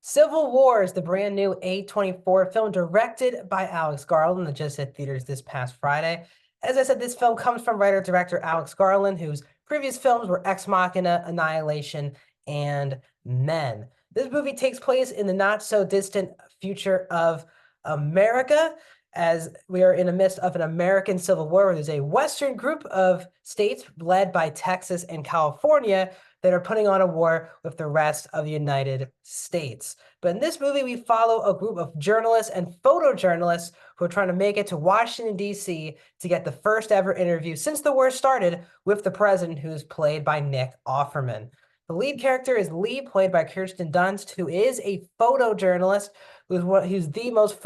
Civil War is the brand new A24 film directed by Alex Garland that just hit theaters this past Friday. As I said, this film comes from writer-director Alex Garland, whose previous films were Ex Machina, Annihilation, and Men. This movie takes place in the not-so-distant future of America, as we are in the midst of an American Civil War, where there's a Western group of states led by Texas and California that are putting on a war with the rest of the United States. But in this movie, we follow a group of journalists and photojournalists who are trying to make it to Washington, D.C. to get the first ever interview since the war started with the president, who's played by Nick Offerman. The lead character is Lee, played by Kirsten Dunst, who is a photojournalist, who's the most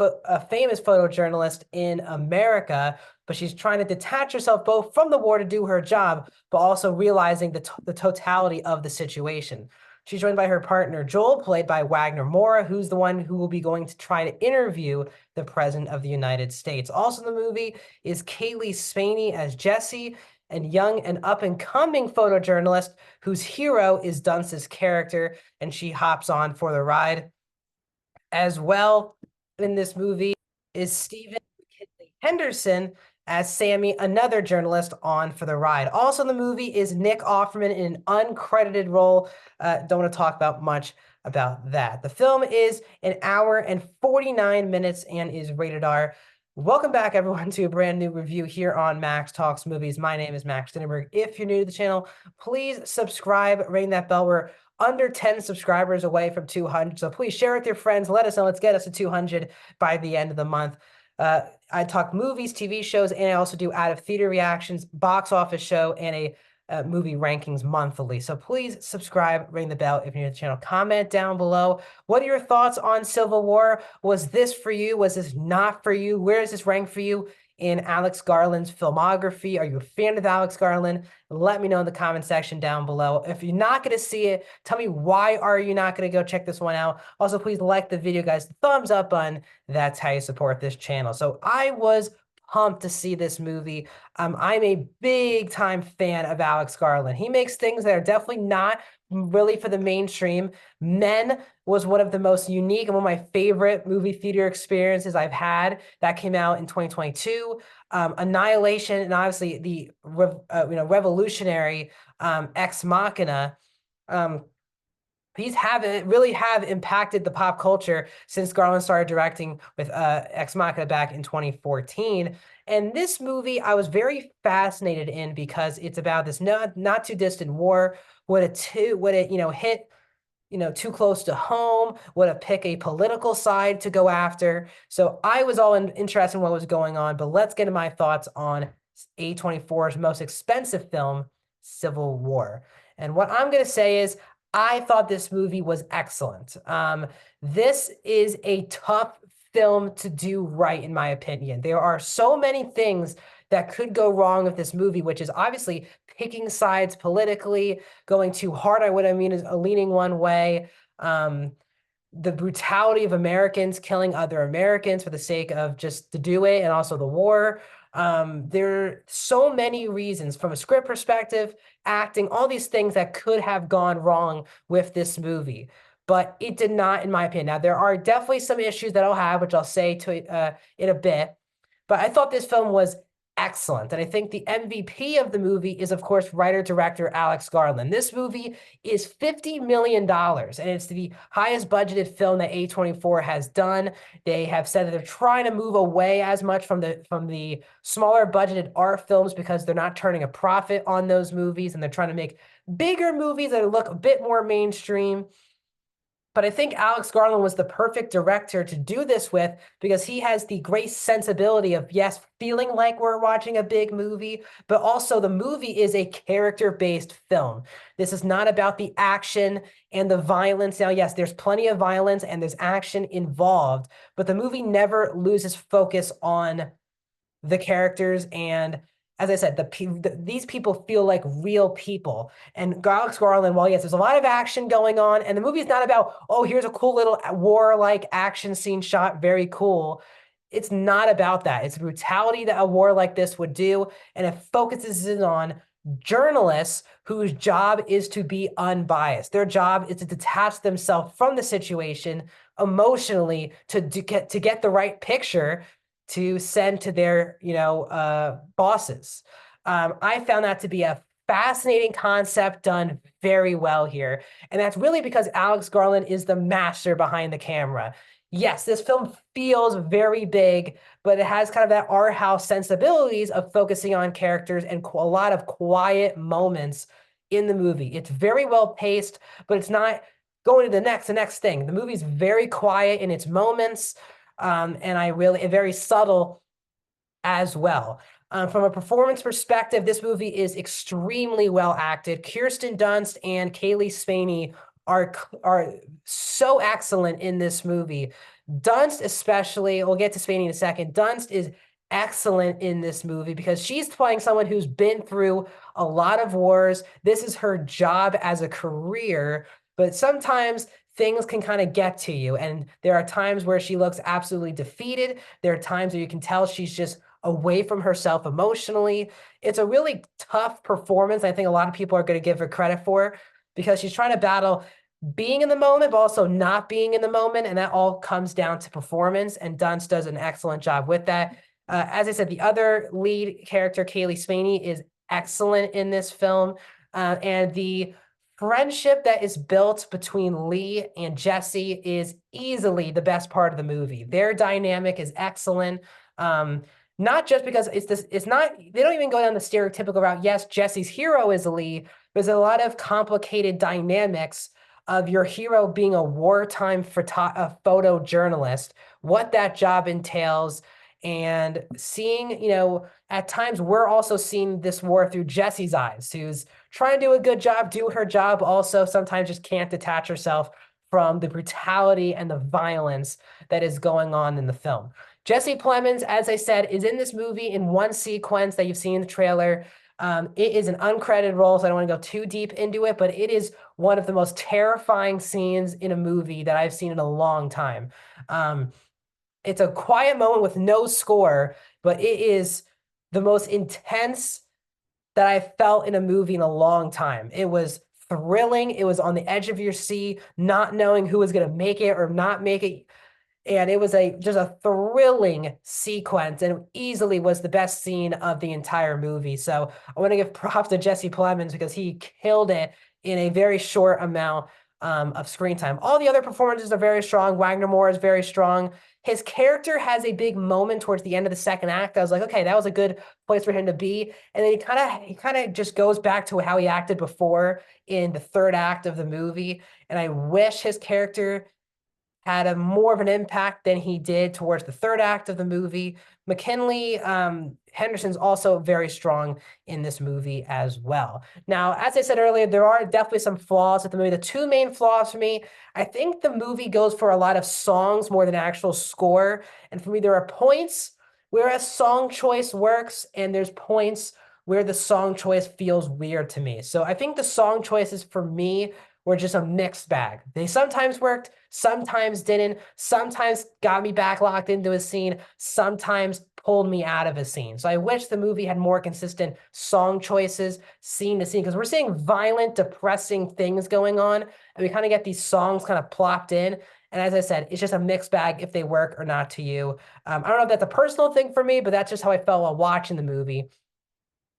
famous photojournalist in America, but she's trying to detach herself both from the war to do her job, but also realizing the totality of the situation. She's joined by her partner, Joel, played by Wagner Moura, who's the one who will be going to try to interview the President of the United States. Also in the movie is Kaylee Spaney as Jessie, and young and up-and-coming photojournalist whose hero is Dunst's character, and she hops on for the ride. As well in this movie is Stephen McKinley Henderson as Sammy, another journalist on for the ride. Also in the movie is Nick Offerman in an uncredited role. Don't want to talk about much about that. The film is an hour and 49 minutes and is rated R. Welcome back, everyone, to a brand new review here on Max Talks Movies. My name is Max Dinenberg. If you're new to the channel, please subscribe, ring that bell. We're under 10 subscribers away from 200, so please share with your friends. Let us know. Let's get us to 200 by the end of the month. I talk movies, TV shows, and I also do out-of-theater reactions, box office show, and a movie rankings monthly. So please subscribe, ring the bell if you're new to the channel. Comment down below. What are your thoughts on Civil War? Was this for you? Was this not for you? Where does this rank for you in Alex Garland's filmography? Are you a fan of Alex Garland? Let me know in the comment section down below. If you're not going to see it, tell me why are you not going to go check this one out. Also, please like the video, guys. The thumbs up button. That's how you support this channel. So I was pumped to see this movie. I'm a big time fan of Alex Garland. He makes things that are definitely not really for the mainstream. Men was one of the most unique and one of my favorite movie theater experiences I've had. That came out in 2022. Annihilation, and obviously the revolutionary Ex Machina. These really have impacted the pop culture since Garland started directing with Ex Machina back in 2014. And this movie I was very fascinated in because it's about this not too distant war. Would it hit too close to home? Would it pick a political side to go after? So I was all interested in what was going on. But let's get into my thoughts on A24's most expensive film, Civil War. And what I'm going to say is, I thought this movie was excellent. This is a tough film to do right, in my opinion. There are so many things that could go wrong with this movie, which is obviously picking sides politically, going too hard on what I mean is leaning one way. The brutality of Americans killing other Americans for the sake of just to do it, and also the war. There are so many reasons from a script perspective, acting, all these things that could have gone wrong with this movie, but it did not, in my opinion. Now, there are definitely some issues that I'll have, which I'll say in a bit, but I thought this film was excellent. And I think the MVP of the movie is, of course, writer-director Alex Garland. This movie is $50 million, and it's the highest budgeted film that A24 has done. They have said that they're trying to move away as much from the smaller budgeted art films because they're not turning a profit on those movies, and they're trying to make bigger movies that look a bit more mainstream. But I think Alex Garland was the perfect director to do this with because he has the great sensibility of, yes, feeling like we're watching a big movie, but also the movie is a character-based film. This is not about the action and the violence. Now, yes, there's plenty of violence and there's action involved, but the movie never loses focus on the characters. And as I said, these people feel like real people. And Alex Garland, well, yes, there's a lot of action going on, and the movie is not about, oh, here's a cool little war-like action scene shot, very cool. It's not about that. It's brutality that a war like this would do, and it focuses in on journalists whose job is to be unbiased. Their job is to detach themselves from the situation emotionally to get the right picture to send to their bosses. I found that to be a fascinating concept done very well here. And that's really because Alex Garland is the master behind the camera. Yes, this film feels very big, but it has kind of that art house sensibilities of focusing on characters and a lot of quiet moments in the movie. It's very well paced, but it's not going to the next thing. The movie's very quiet in its moments, and very subtle as well. From a performance perspective, this movie is extremely well acted. Kirsten Dunst and Kaylee Spaney are so excellent in this movie. Dunst especially, we'll get to Spaney in a second. Dunst is excellent in this movie because she's playing someone who's been through a lot of wars. This is her job as a career, but sometimes things can kind of get to you. And there are times where she looks absolutely defeated. There are times where you can tell she's just away from herself emotionally. It's a really tough performance. I think a lot of people are going to give her credit for because she's trying to battle being in the moment, but also not being in the moment. And that all comes down to performance. And Dunst does an excellent job with that. As I said, the other lead character, Kaylee Spaney, is excellent in this film. And the friendship that is built between Lee and Jesse is easily the best part of the movie. Their dynamic is excellent. Not just because it's not, they don't even go down the stereotypical route. Yes, Jesse's hero is Lee. There's a lot of complicated dynamics of your hero being a wartime photojournalist, what that job entails, and seeing, at times we're also seeing this war through Jesse's eyes, who's trying to do a good job, do her job, also sometimes just can't detach herself from the brutality and the violence that is going on in the film. Jesse Plemons, as I said, is in this movie in one sequence that you've seen in the trailer. It is an uncredited role, so I don't want to go too deep into it, but it is one of the most terrifying scenes in a movie that I've seen in a long time. It's a quiet moment with no score, but it is the most intense that I felt in a movie in a long time. It was thrilling. It was on the edge of your seat, not knowing who was going to make it or not make it. And it was just a thrilling sequence, and easily was the best scene of the entire movie. So I want to give props to Jesse Plemons because he killed it in a very short amount of screen time. All the other performances are very strong. Wagner Moore is very strong. His character has a big moment towards the end of the second act. I was like, okay, that was a good place for him to be. And then he kind of just goes back to how he acted before in the third act of the movie. And I wish his character had a more of an impact than he did towards the third act of the movie. McKinley Henderson's also very strong in this movie as well. Now, as I said earlier, there are definitely some flaws with the movie. The two main flaws for me, I think the movie goes for a lot of songs more than actual score. And for me, there are points where a song choice works, and there's points where the song choice feels weird to me. So I think the song choices for me were just a mixed bag. They sometimes worked, sometimes didn't, sometimes got me back locked into a scene, sometimes pulled me out of a scene. So I wish the movie had more consistent song choices scene to scene, because we're seeing violent, depressing things going on, and we kind of get these songs kind of plopped in. And as I said, it's just a mixed bag if they work or not to you. I don't know if that's a personal thing for me, but that's just how I felt while watching the movie.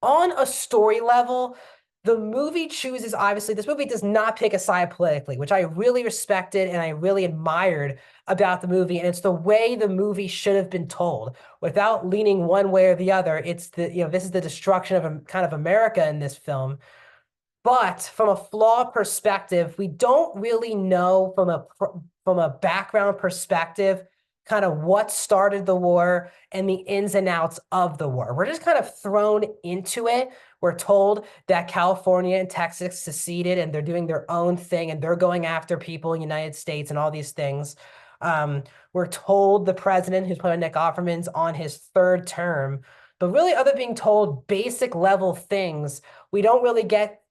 On a story level, the movie chooses, obviously, this movie does not pick a side politically, which I really respected and I really admired about the movie. And it's the way the movie should have been told without leaning one way or the other. It's this is the destruction of kind of America in this film. But from a flawed perspective, we don't really know from a background perspective kind of what started the war and the ins and outs of the war. We're just kind of thrown into it. We're told that California and Texas seceded and they're doing their own thing and they're going after people in the United States and all these things. We're told the president, who's played by Nick Offerman's on his third term, but really other being told basic level things, we don't really get.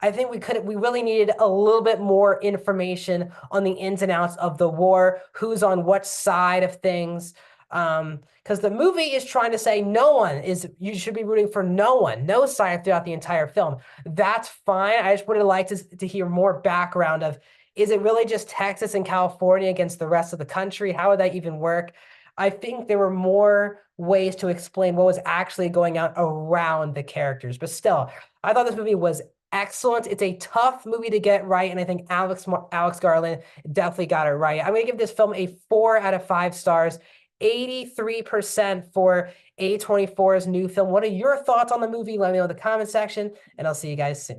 I think we really needed a little bit more information on the ins and outs of the war, who's on what side of things. Because the movie is trying to say you should be rooting for no side throughout the entire film. That's fine. I just would have liked to hear more background of, is it really just Texas and California against the rest of the country? How would that even work? I think there were more ways to explain what was actually going on around the characters. But still, I thought this movie was excellent. It's a tough movie to get right, and I think Alex Garland definitely got it right. I'm going to give this film a 4 out of 5 stars. 83% for A24's new film. What are your thoughts on the movie? Let me know in the comment section, and I'll see you guys soon.